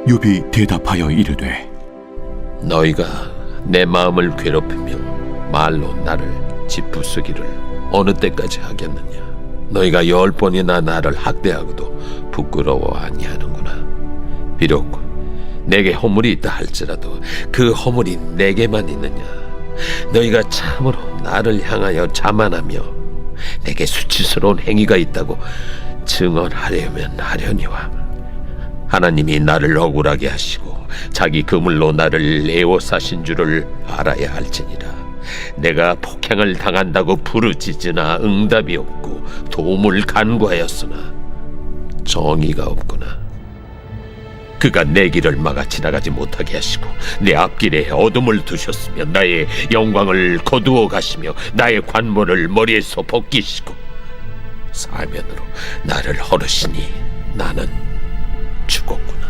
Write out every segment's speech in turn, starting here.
욥이 대답하여 이르되 너희가 내 마음을 괴롭히며 말로 나를 짓부수기를 어느 때까지 하겠느냐. 너희가 10번이나 나를 학대하고도 부끄러워 아니하는구나. 비록 내게 허물이 있다 할지라도 그 허물이 내게만 있느냐. 너희가 참으로 나를 향하여 자만하며 내게 수치스러운 행위가 있다고 증언하려면 하려니와 하나님이 나를 억울하게 하시고 자기 그물로 나를 애워싸신 줄을 알아야 할지니라. 내가 폭행을 당한다고 부르짖으나 응답이 없고 도움을 간구하였으나 정의가 없구나. 그가 내 길을 막아 지나가지 못하게 하시고 내 앞길에 어둠을 두셨으며 나의 영광을 거두어 가시며 나의 관모를 머리에서 벗기시고 사면으로 나를 허르시니 나는 죽었구나.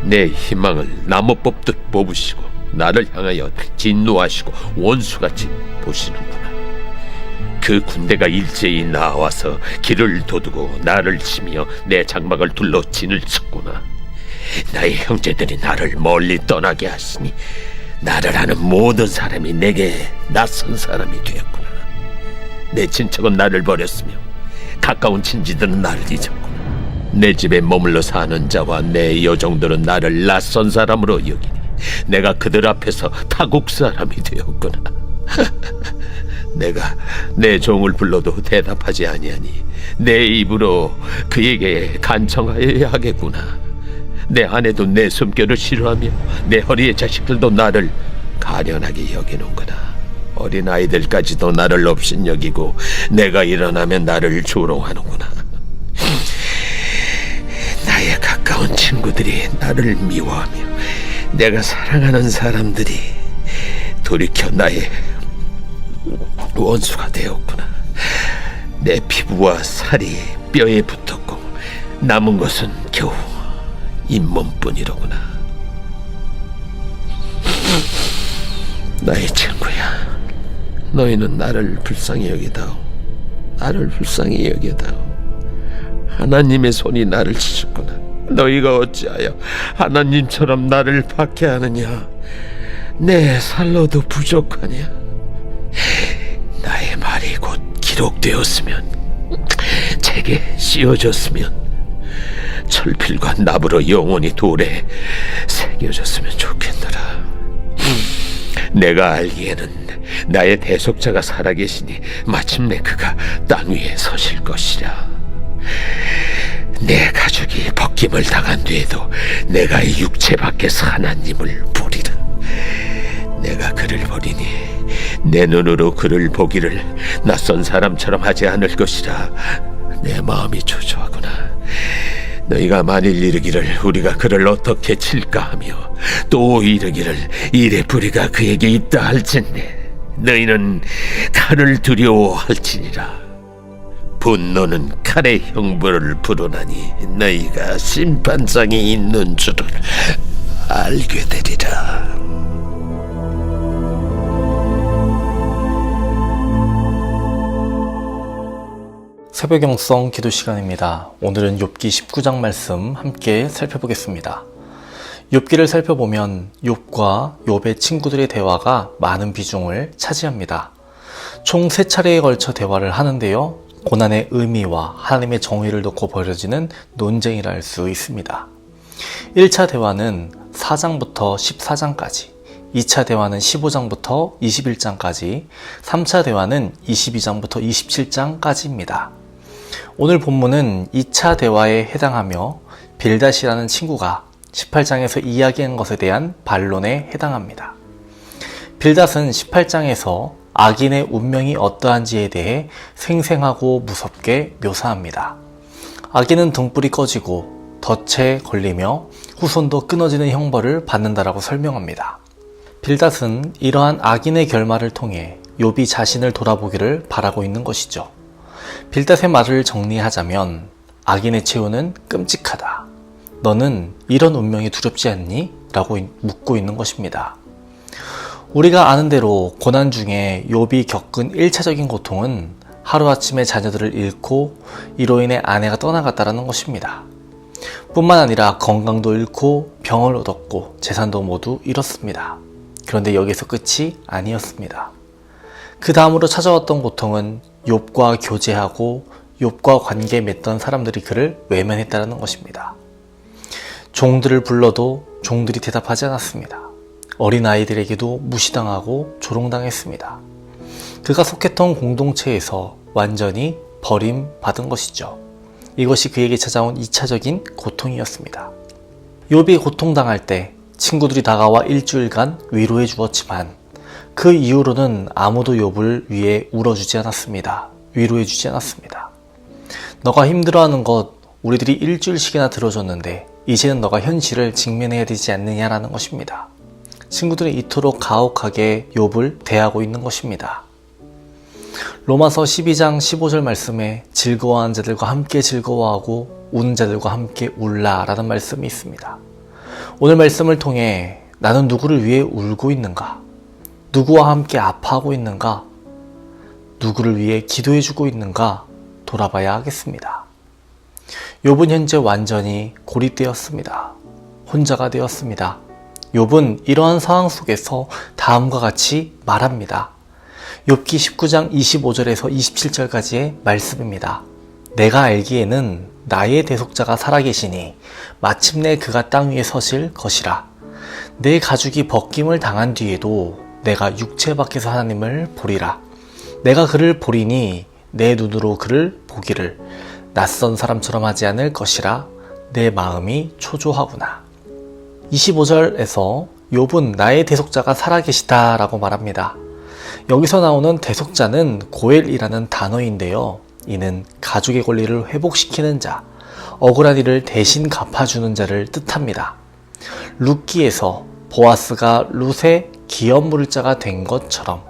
내 희망을 나무 뽑듯 뽑으시고 나를 향하여 진노하시고 원수같이 보시는구나. 그 군대가 일제히 나와서 길을 도두고 나를 치며 내 장막을 둘러 진을 쳤구나. 나의 형제들이 나를 멀리 떠나게 하시니 나를 아는 모든 사람이 내게 낯선 사람이 되었구나. 내 친척은 나를 버렸으며 가까운 친지들은 나를 잊었구나. 내 집에 머물러 사는 자와 내 여종들은 나를 낯선 사람으로 여기니 내가 그들 앞에서 타국 사람이 되었구나. 내가 내 종을 불러도 대답하지 아니하니 내 입으로 그에게 간청하여야 하겠구나. 내 아내도 내 숨결을 싫어하며 내 허리의 자식들도 나를 가련하게 여기는구나. 어린아이들까지도 나를 업신여기고 내가 일어나면 나를 조롱하는구나. 나의 가까운 친구들이 나를 미워하며 내가 사랑하는 사람들이 돌이켜 나의 원수가 되었구나. 내 피부와 살이 뼈에 붙었고 남은 것은 겨우 잇몸뿐이로구나. 나의 친구야, 너희는 나를 불쌍히 여기다오. 나를 불쌍히 여기다오. 하나님의 손이 나를 치셨구나. 너희가 어찌하여 하나님처럼 나를 박해하느냐. 내 살로도 부족하냐. 나의 말이 곧 기록되었으면, 책에 씌워졌으면, 철필과 납으로 영원히 돌에 새겨졌으면 좋겠노라. 내가 알기에는 나의 대속자가 살아계시니 마침내 그가 땅 위에 서실 것이라. 내 가족이 벗김을 당한 뒤에도 내가 이 육체 밖에서 하나님을 보리라. 내가 그를 보리니 내 눈으로 그를 보기를 낯선 사람처럼 하지 않을 것이라. 내 마음이 초조하구나. 너희가 만일 이르기를 우리가 그를 어떻게 칠까 하며 또 이르기를 이래 뿌리가 그에게 있다 할진대 너희는 칼을 두려워할지니라. 분노는 칼의 형벌을 부르나니 너희가 심판장이 있는 줄을 알게 되리라. 새벽 영성 기도 시간입니다. 오늘은 욥기 19장 말씀 함께 살펴보겠습니다. 욥기를 살펴보면 욥과 욥의 친구들의 대화가 많은 비중을 차지합니다. 총 3차례에 걸쳐 대화를 하는데요. 고난의 의미와 하나님의 정의를 놓고 벌어지는 논쟁이라 할 수 있습니다. 1차 대화는 4장부터 14장까지, 2차 대화는 15장부터 21장까지, 3차 대화는 22장부터 27장까지입니다. 오늘 본문은 2차 대화에 해당하며 빌닷이라는 친구가 18장에서 이야기한 것에 대한 반론에 해당합니다. 빌닷은 18장에서 악인의 운명이 어떠한지에 대해 생생하고 무섭게 묘사합니다. 악인은 등불이 꺼지고 덫에 걸리며 후손도 끊어지는 형벌을 받는다라고 설명합니다. 빌닷은 이러한 악인의 결말을 통해 욥이 자신을 돌아보기를 바라고 있는 것이죠. 빌닷의 말을 정리하자면 악인의 최후는 끔찍하다. 너는 이런 운명이 두렵지 않니? 라고 묻고 있는 것입니다. 우리가 아는 대로 고난 중에 욥이 겪은 1차적인 고통은 하루아침에 자녀들을 잃고 이로 인해 아내가 떠나갔다는 것입니다. 뿐만 아니라 건강도 잃고 병을 얻었고 재산도 모두 잃었습니다. 그런데 여기서 끝이 아니었습니다. 그 다음으로 찾아왔던 고통은 욥과 교제하고 욥과 관계 맺던 사람들이 그를 외면했다는 것입니다. 종들을 불러도 종들이 대답하지 않았습니다. 어린아이들에게도 무시당하고 조롱당했습니다. 그가 속했던 공동체에서 완전히 버림받은 것이죠. 이것이 그에게 찾아온 2차적인 고통이었습니다. 욥이 고통당할 때 친구들이 다가와 일주일간 위로해 주었지만 그 이후로는 아무도 욥을 위해 울어주지 않았습니다. 위로해 주지 않았습니다. 너가 힘들어하는 것 우리들이 일주일씩이나 들어줬는데 이제는 너가 현실을 직면해야 되지 않느냐라는 것입니다. 친구들이 이토록 가혹하게 욥을 대하고 있는 것입니다. 로마서 12장 15절 말씀에 즐거워하는 자들과 함께 즐거워하고 우는 자들과 함께 울라 라는 말씀이 있습니다. 오늘 말씀을 통해 나는 누구를 위해 울고 있는가? 누구와 함께 아파하고 있는가? 누구를 위해 기도해주고 있는가? 돌아봐야 하겠습니다. 욥은 현재 완전히 고립되었습니다. 혼자가 되었습니다. 욥은 이러한 상황 속에서 다음과 같이 말합니다. 욥기 19장 25절에서 27절까지의 말씀입니다. 내가 알기에는 나의 대속자가 살아계시니 마침내 그가 땅 위에 서실 것이라. 내 가죽이 벗김을 당한 뒤에도 내가 육체 밖에서 하나님을 보리라. 내가 그를 보리니 내 눈으로 그를 보기를 낯선 사람처럼 하지 않을 것이라. 내 마음이 초조하구나. 25절에서 욥은 나의 대속자가 살아계시다 라고 말합니다. 여기서 나오는 대속자는 고엘이라는 단어인데요. 이는 가족의 권리를 회복시키는 자, 억울한 일을 대신 갚아주는 자를 뜻합니다. 룻기에서 보아스가 룻의 기업물자가 된 것처럼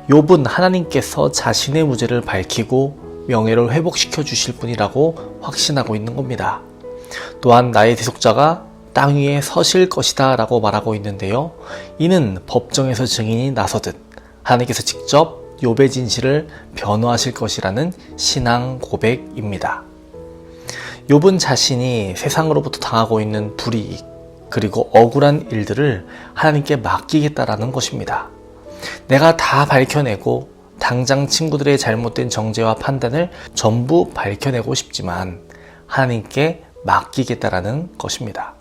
욥은 하나님께서 자신의 무죄를 밝히고 명예를 회복시켜 주실 분이라고 확신하고 있는 겁니다. 또한 나의 대속자가 땅 위에 서실 것이다 라고 말하고 있는데요. 이는 법정에서 증인이 나서듯 하나님께서 직접 욥의 진실을 변호하실 것이라는 신앙 고백입니다. 욥은 자신이 세상으로부터 당하고 있는 불이익 그리고 억울한 일들을 하나님께 맡기겠다라는 것입니다. 내가 다 밝혀내고 당장 친구들의 잘못된 정죄와 판단을 전부 밝혀내고 싶지만 하나님께 맡기겠다라는 것입니다.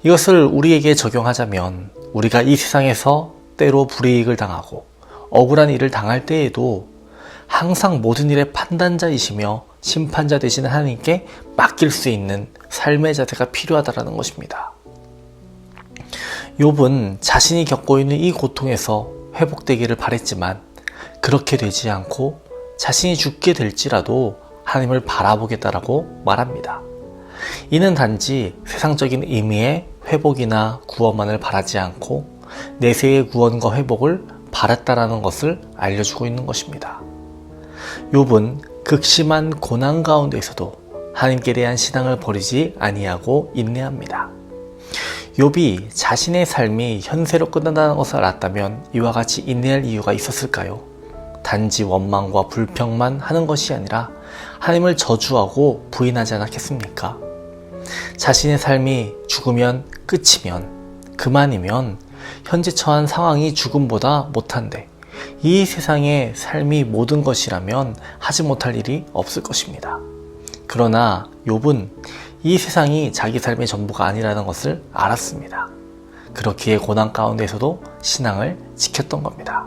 이것을 우리에게 적용하자면 우리가 이 세상에서 때로 불이익을 당하고 억울한 일을 당할 때에도 항상 모든 일의 판단자이시며 심판자 되시는 하나님께 맡길 수 있는 삶의 자세가 필요하다는 것입니다. 욥은 자신이 겪고 있는 이 고통에서 회복되기를 바랬지만 그렇게 되지 않고 자신이 죽게 될지라도 하나님을 바라보겠다라고 말합니다. 이는 단지 세상적인 의미의 회복이나 구원만을 바라지 않고 내세의 구원과 회복을 바랐다라는 것을 알려주고 있는 것입니다. 욥은 극심한 고난 가운데에서도 하나님께 대한 신앙을 버리지 아니하고 인내합니다. 욥이 자신의 삶이 현세로 끝난다는 것을 알았다면 이와 같이 인내할 이유가 있었을까요? 단지 원망과 불평만 하는 것이 아니라 하나님을 저주하고 부인하지 않았겠습니까? 자신의 삶이 죽으면 끝이면 그만이면 현재 처한 상황이 죽음보다 못한데 이 세상의 삶이 모든 것이라면 하지 못할 일이 없을 것입니다. 그러나 욥은 이 세상이 자기 삶의 전부가 아니라는 것을 알았습니다. 그렇기에 고난 가운데서도 신앙을 지켰던 겁니다.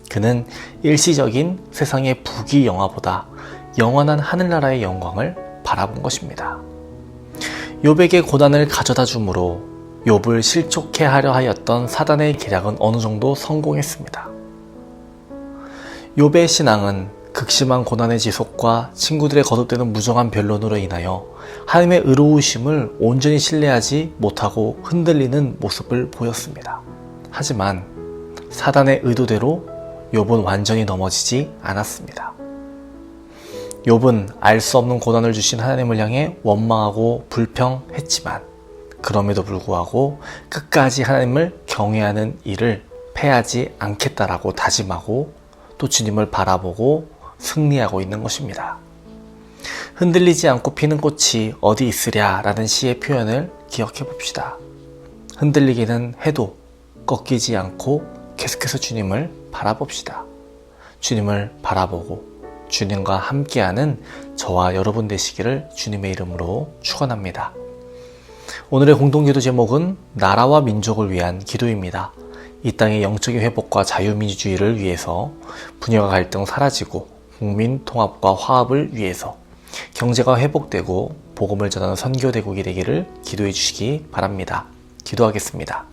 그는 일시적인 세상의 부귀영화보다 영원한 하늘나라의 영광을 바라본 것입니다. 욥에게 고난을 가져다 주므로 욥을 실족해 하려 하였던 사단의 계략은 어느 정도 성공했습니다. 욥의 신앙은 극심한 고난의 지속과 친구들의 거듭되는 무정한 변론으로 인하여 하나님의 의로우심을 온전히 신뢰하지 못하고 흔들리는 모습을 보였습니다. 하지만 사단의 의도대로 욥은 완전히 넘어지지 않았습니다. 욥은 알 수 없는 고난을 주신 하나님을 향해 원망하고 불평했지만 그럼에도 불구하고 끝까지 하나님을 경외하는 일을 패하지 않겠다라고 다짐하고 또 주님을 바라보고 승리하고 있는 것입니다. 흔들리지 않고 피는 꽃이 어디 있으랴 라는 시의 표현을 기억해 봅시다. 흔들리기는 해도 꺾이지 않고 계속해서 주님을 바라봅시다. 주님을 바라보고 주님과 함께하는 저와 여러분 되시기를 주님의 이름으로 축원합니다. 오늘의 공동기도 제목은 나라와 민족을 위한 기도입니다. 이 땅의 영적인 회복과 자유민주주의를 위해서 분열과 갈등 사라지고 국민 통합과 화합을 위해서 경제가 회복되고 복음을 전하는 선교대국이 되기를 기도해 주시기 바랍니다. 기도하겠습니다.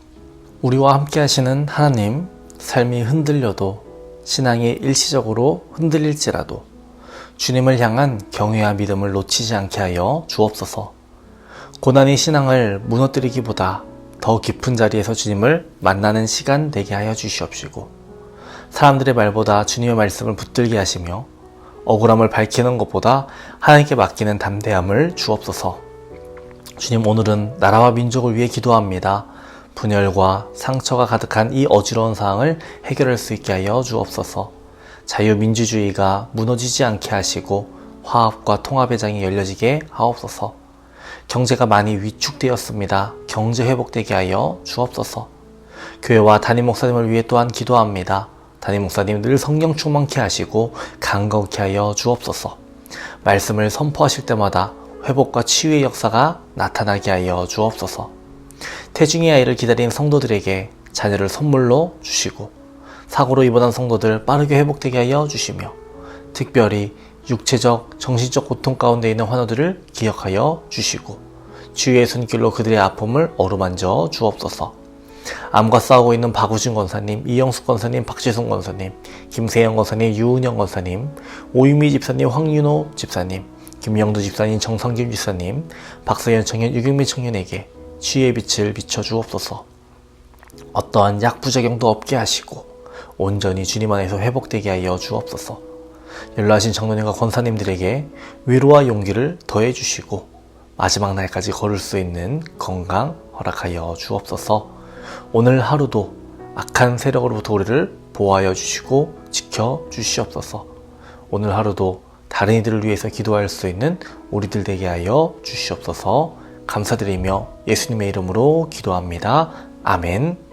우리와 함께 하시는 하나님, 삶이 흔들려도 신앙이 일시적으로 흔들릴지라도 주님을 향한 경외와 믿음을 놓치지 않게 하여 주옵소서. 고난이 신앙을 무너뜨리기보다 더 깊은 자리에서 주님을 만나는 시간 되게 하여 주시옵시고, 사람들의 말보다 주님의 말씀을 붙들게 하시며 억울함을 밝히는 것보다 하나님께 맡기는 담대함을 주옵소서. 주님, 오늘은 나라와 민족을 위해 기도합니다. 분열과 상처가 가득한 이 어지러운 상황을 해결할 수 있게 하여 주옵소서. 자유민주주의가 무너지지 않게 하시고 화합과 통합의 장이 열려지게 하옵소서. 경제가 많이 위축되었습니다. 경제 회복되게 하여 주옵소서. 교회와 담임 목사님을 위해 또한 기도합니다. 담임 목사님 늘 성령 충만케 하시고 강건케 하여 주옵소서. 말씀을 선포하실 때마다 회복과 치유의 역사가 나타나게 하여 주옵소서. 태중의 아이를 기다린 성도들에게 자녀를 선물로 주시고 사고로 입원한 성도들 빠르게 회복되게 하여 주시며 특별히 육체적, 정신적 고통 가운데 있는 환우들을 기억하여 주시고 주의 손길로 그들의 아픔을 어루만져 주옵소서. 암과 싸우고 있는 박우진 권사님, 이영숙 권사님, 박재순 권사님, 김세영 권사님, 유은영 권사님, 오유미 집사님, 황윤호 집사님, 김영두 집사님, 정성김 집사님, 박서연 청년, 유경미 청년에게 치유의 빛을 비춰 주옵소서. 어떠한 약부작용도 없게 하시고 온전히 주님 안에서 회복되게 하여 주옵소서. 연로하신 장로님과 권사님들에게 위로와 용기를 더해 주시고 마지막 날까지 걸을 수 있는 건강 허락하여 주옵소서. 오늘 하루도 악한 세력으로부터 우리를 보호하여 주시고 지켜 주시옵소서. 오늘 하루도 다른 이들을 위해서 기도할 수 있는 우리들 되게 하여 주시옵소서. 감사드리며 예수님의 이름으로 기도합니다. 아멘.